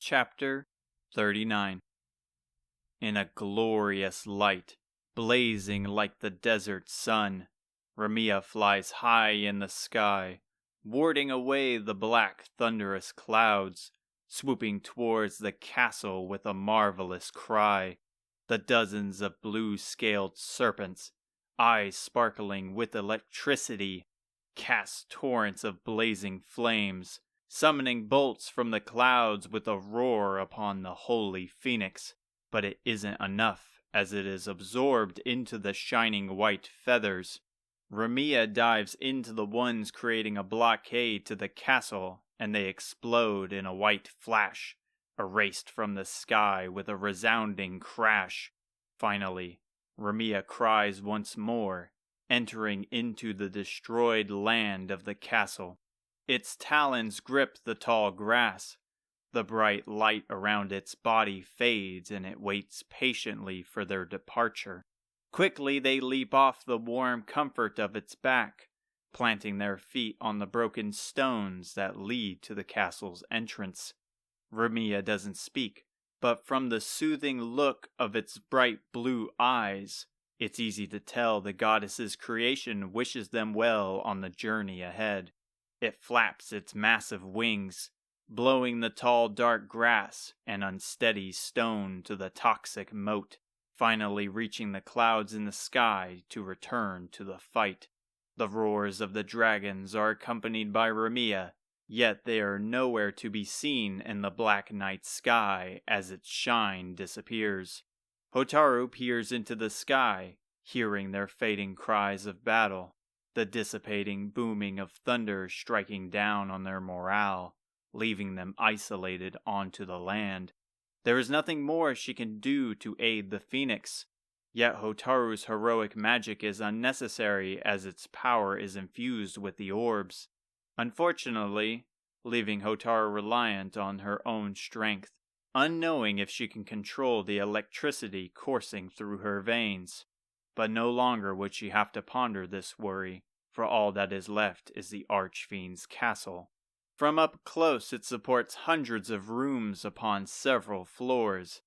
Chapter 39. In a glorious light, blazing like the desert sun, Ramia flies high in the sky, warding away the black thunderous clouds, swooping towards the castle with a marvelous cry. The dozens of blue-scaled serpents, eyes sparkling with electricity, cast torrents of blazing flames, summoning bolts from the clouds with a roar upon the holy phoenix. But it isn't enough, as it is absorbed into the shining white feathers. Ramia dives into the ones creating a blockade to the castle, and they explode in a white flash, erased from the sky with a resounding crash. Finally, Ramia cries once more, entering into the destroyed land of the castle. Its talons grip the tall grass. The bright light around its body fades, and it waits patiently for their departure. Quickly they leap off the warm comfort of its back, planting their feet on the broken stones that lead to the castle's entrance. Ramia doesn't speak, but from the soothing look of its bright blue eyes, it's easy to tell the goddess's creation wishes them well on the journey ahead. It flaps its massive wings, blowing the tall dark grass and unsteady stone to the toxic moat, finally reaching the clouds in the sky to return to the fight. The roars of the dragons are accompanied by Ramia, yet they are nowhere to be seen in the black night sky as its shine disappears. Hotaru peers into the sky, hearing their fading cries of battle, the dissipating booming of thunder striking down on their morale, leaving them isolated onto the land. There is nothing more she can do to aid the phoenix, yet Hotaru's heroic magic is unnecessary as its power is infused with the orbs. Unfortunately, leaving Hotaru reliant on her own strength, unknowing if she can control the electricity coursing through her veins. But no longer would she have to ponder this worry, for all that is left is the Archfiend's castle. From up close it supports hundreds of rooms upon several floors.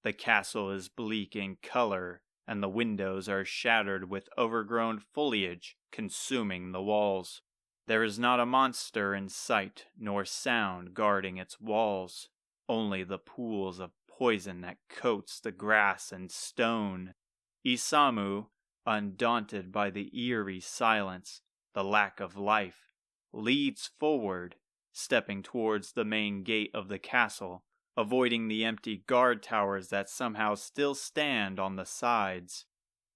The castle is bleak in color, and the windows are shattered with overgrown foliage consuming the walls. There is not a monster in sight, nor sound guarding its walls, only the pools of poison that coats the grass and stone. Isamu, undaunted by the eerie silence, the lack of life, leads forward, stepping towards the main gate of the castle, avoiding the empty guard towers that somehow still stand on the sides.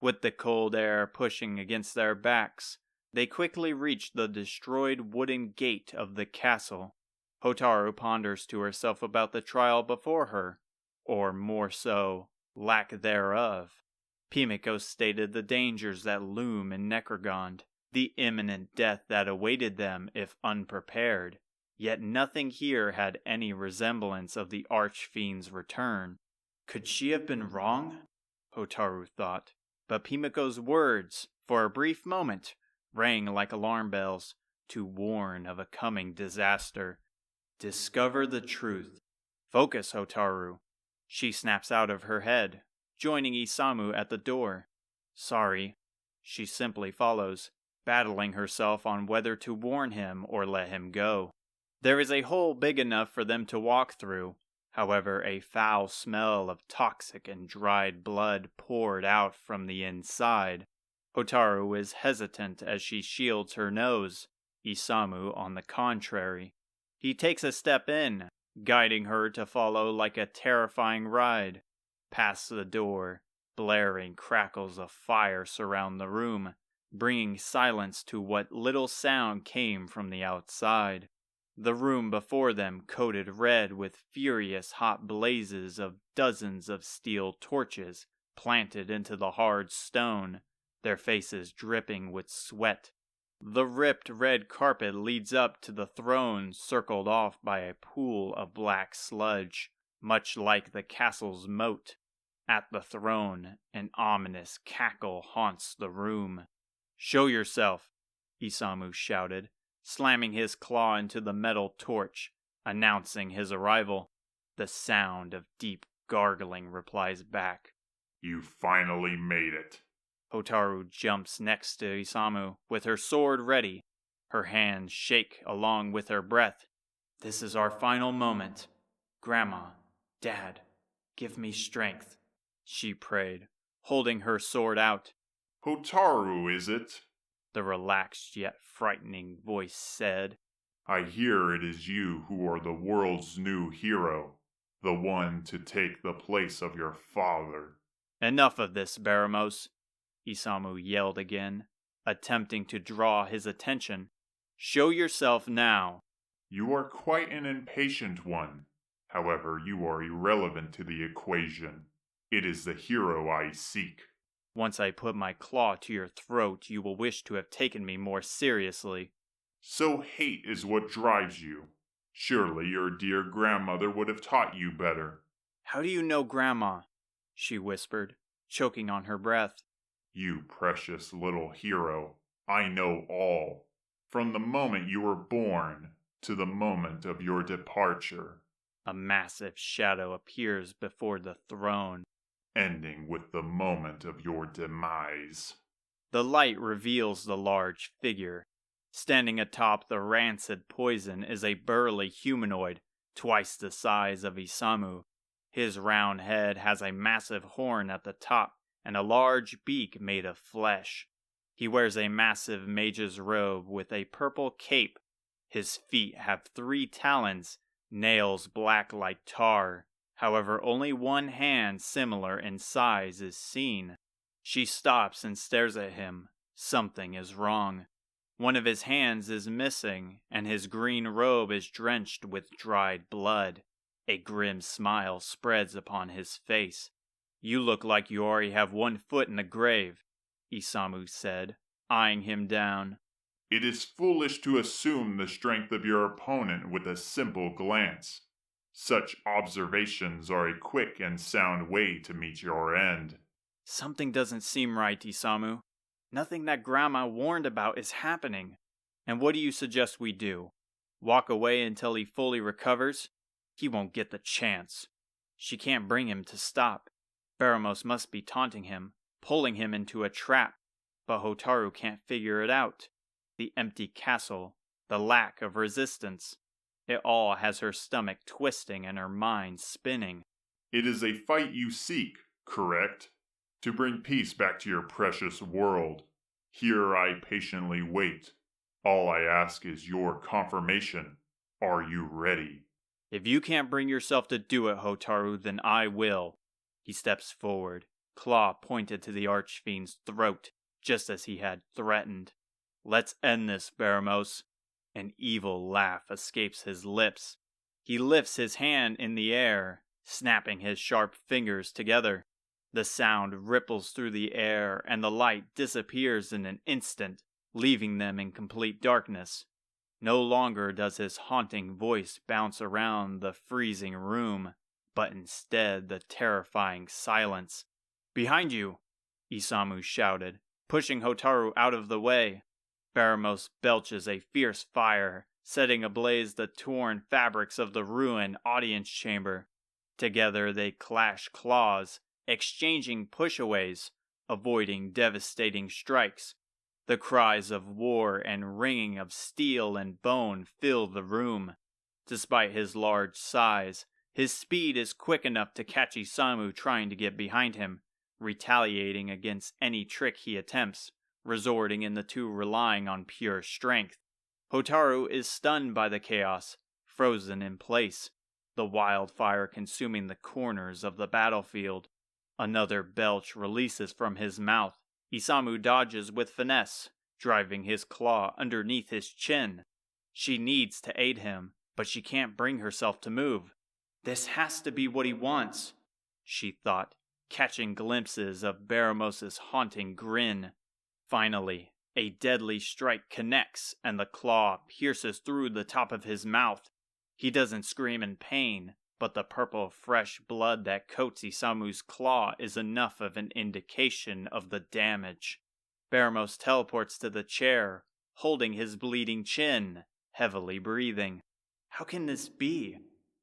With the cold air pushing against their backs, they quickly reach the destroyed wooden gate of the castle. Hotaru ponders to herself about the trial before her, or more so, lack thereof. Pimiko stated the dangers that loom in Necrogond, the imminent death that awaited them if unprepared. Yet nothing here had any resemblance of the Archfiend's return. Could she have been wrong? Hotaru thought. But Pimiko's words, for a brief moment, rang like alarm bells to warn of a coming disaster. Discover the truth. Focus, Hotaru. She snaps out of her head, joining Isamu at the door. Sorry. She simply follows, battling herself on whether to warn him or let him go. There is a hole big enough for them to walk through. However, a foul smell of toxic and dried blood poured out from the inside. Hotaru is hesitant as she shields her nose. Isamu, on the contrary. He takes a step in, guiding her to follow like a terrifying ride. Past the door, blaring crackles of fire surround the room, bringing silence to what little sound came from the outside. The room before them coated red with furious hot blazes of dozens of steel torches planted into the hard stone, their faces dripping with sweat. The ripped red carpet leads up to the throne circled off by a pool of black sludge, much like the castle's moat. At the throne, an ominous cackle haunts the room. Show yourself, Isamu shouted, slamming his claw into the metal torch, announcing his arrival. The sound of deep gargling replies back. You finally made it. Hotaru jumps next to Isamu with her sword ready. Her hands shake along with her breath. This is our final moment. Grandma, Dad, give me strength, she prayed, holding her sword out. Hotaru, is it? The relaxed yet frightening voice said. I hear it is you who are the world's new hero, the one to take the place of your father. Enough of this, Baramos, Isamu yelled again, attempting to draw his attention. Show yourself now. You are quite an impatient one. However, you are irrelevant to the equation. It is the hero I seek. Once I put my claw to your throat, you will wish to have taken me more seriously. So hate is what drives you. Surely your dear grandmother would have taught you better. How do you know Grandma? She whispered, choking on her breath. You precious little hero, I know all. From the moment you were born to the moment of your departure. A massive shadow appears before the throne, ending with the moment of your demise. The light reveals the large figure. Standing atop the rancid poison is a burly humanoid, twice the size of Isamu. His round head has a massive horn at the top and a large beak made of flesh. He wears a massive mage's robe with a purple cape. His feet have 3 talons, nails black like tar. However, only one hand similar in size is seen. She stops and stares at him. Something is wrong. One of his hands is missing, and his green robe is drenched with dried blood. A grim smile spreads upon his face. You look like you already have 1 foot in the grave, Isamu said, eyeing him down. It is foolish to assume the strength of your opponent with a simple glance. Such observations are a quick and sound way to meet your end. Something doesn't seem right, Isamu. Nothing that Grandma warned about is happening. And what do you suggest we do? Walk away until he fully recovers? He won't get the chance. She can't bring him to stop. Baramos must be taunting him, pulling him into a trap. But Hotaru can't figure it out. The empty castle, the lack of resistance. It all has her stomach twisting and her mind spinning. It is a fight you seek, correct? To bring peace back to your precious world. Here I patiently wait. All I ask is your confirmation. Are you ready? If you can't bring yourself to do it, Hotaru, then I will. He steps forward, claw pointed to the Archfiend's throat, just as he had threatened. Let's end this, Baramos. An evil laugh escapes his lips. He lifts his hand in the air, snapping his sharp fingers together. The sound ripples through the air, and the light disappears in an instant, leaving them in complete darkness. No longer does his haunting voice bounce around the freezing room, but instead the terrifying silence. Behind you, Isamu shouted, pushing Hotaru out of the way. Baramos belches a fierce fire, setting ablaze the torn fabrics of the ruined audience chamber. Together they clash claws, exchanging pushaways, avoiding devastating strikes. The cries of war and ringing of steel and bone fill the room. Despite his large size, his speed is quick enough to catch Isamu trying to get behind him, retaliating against any trick he attempts, resorting in the two relying on pure strength. Hotaru is stunned by the chaos, frozen in place, the wildfire consuming the corners of the battlefield. Another belch releases from his mouth. Isamu dodges with finesse, driving his claw underneath his chin. She needs to aid him, but she can't bring herself to move. This has to be what he wants, she thought, catching glimpses of Baramos's haunting grin. Finally, a deadly strike connects, and the claw pierces through the top of his mouth. He doesn't scream in pain, but the purple fresh blood that coats Isamu's claw is enough of an indication of the damage. Baramos teleports to the chair, holding his bleeding chin, heavily breathing. How can this be?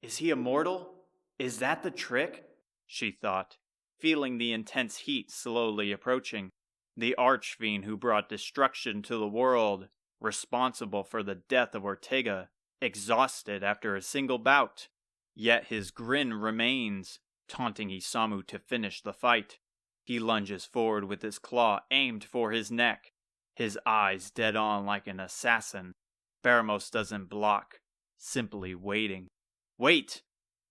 Is he immortal? Is that the trick? She thought, feeling the intense heat slowly approaching. The Archfiend who brought destruction to the world, responsible for the death of Ortega, exhausted after a single bout. Yet his grin remains, taunting Isamu to finish the fight. He lunges forward with his claw aimed for his neck, his eyes dead on like an assassin. Baramos doesn't block, simply waiting. Wait!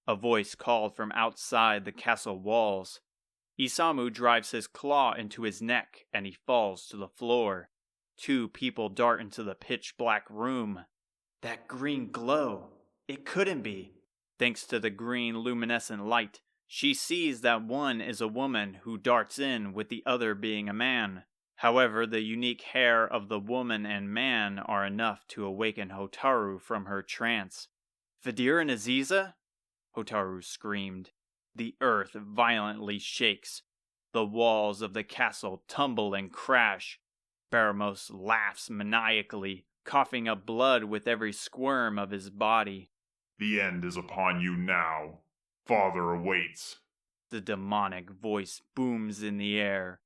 A voice called from outside the castle walls. Isamu drives his claw into his neck and he falls to the floor. Two people dart into the pitch-black room. That green glow! It couldn't be. Thanks to the green luminescent light, she sees that one is a woman who darts in with the other being a man. However, the unique hair of the woman and man are enough to awaken Hotaru from her trance. Fedir and Aziza? Hotaru screamed. The earth violently shakes. The walls of the castle tumble and crash. Baramos laughs maniacally, coughing up blood with every squirm of his body. The end is upon you now. Father awaits. The demonic voice booms in the air.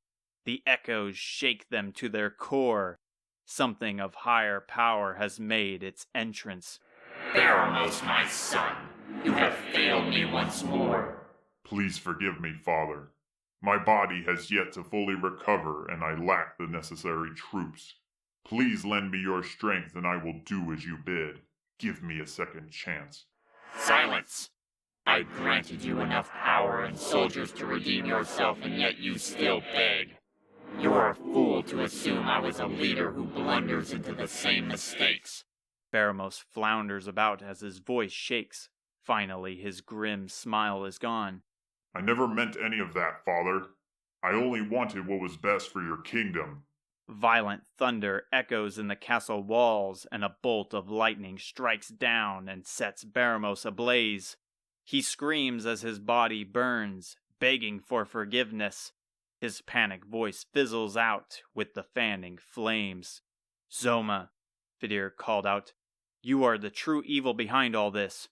The echoes shake them to their core. Something of higher power has made its entrance. Baramos, my son, you have failed me once more. Please forgive me, Father. My body has yet to fully recover, and I lack the necessary troops. Please lend me your strength, and I will do as you bid. Give me a second chance. Silence! I granted you enough power and soldiers to redeem yourself, and yet you still beg. You are a fool to assume I was a leader who blunders into the same mistakes. Baramos flounders about as his voice shakes. Finally, his grim smile is gone. I never meant any of that, Father. I only wanted what was best for your kingdom. Violent thunder echoes in the castle walls, and a bolt of lightning strikes down and sets Baramos ablaze. He screams as his body burns, begging for forgiveness. His panic voice fizzles out with the fanning flames. Zoma, Fedir called out, you are the true evil behind all this,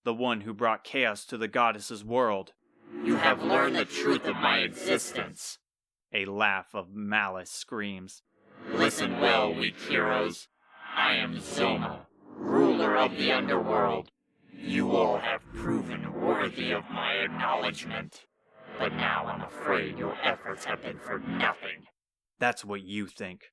the one who brought chaos to the goddess's world. You have learned the truth of my existence. A laugh of malice screams. Listen well, weak heroes. I am Zoma, ruler of the underworld. You all have proven worthy of my acknowledgement. But now I'm afraid your efforts have been for nothing. That's what you think,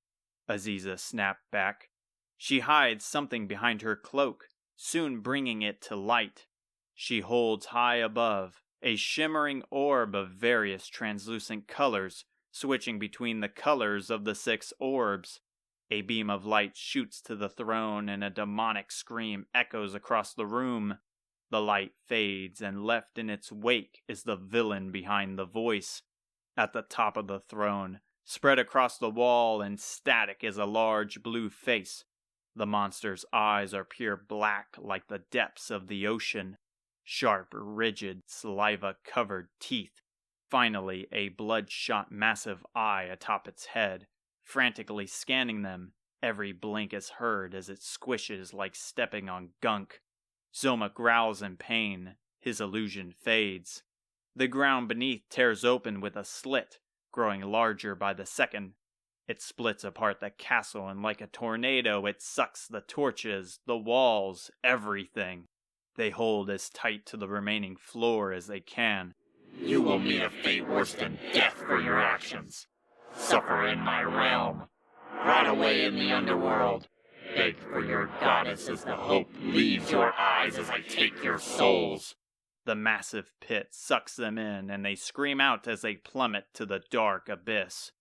Aziza snapped back. She hides something behind her cloak, soon bringing it to light. She holds high above a shimmering orb of various translucent colors, switching between the colors of the 6 orbs. A beam of light shoots to the throne and a demonic scream echoes across the room. The light fades, and left in its wake is the villain behind the voice. At the top of the throne, spread across the wall in static, is a large blue face. The monster's eyes are pure black like the depths of the ocean. Sharp, rigid, saliva-covered teeth. Finally, a bloodshot massive eye atop its head, frantically scanning them. Every blink is heard as it squishes like stepping on gunk. Zoma growls in pain. His illusion fades. The ground beneath tears open with a slit, growing larger by the second. It splits apart the castle, and like a tornado it sucks the torches, the walls, everything. They hold as tight to the remaining floor as they can. You will meet a fate worse than death for your actions. Suffer in my realm. Rot away in the underworld. Beg for your goddess as the hope leaves your eyes as I take your souls. The massive pit sucks them in, and they scream out as they plummet to the dark abyss.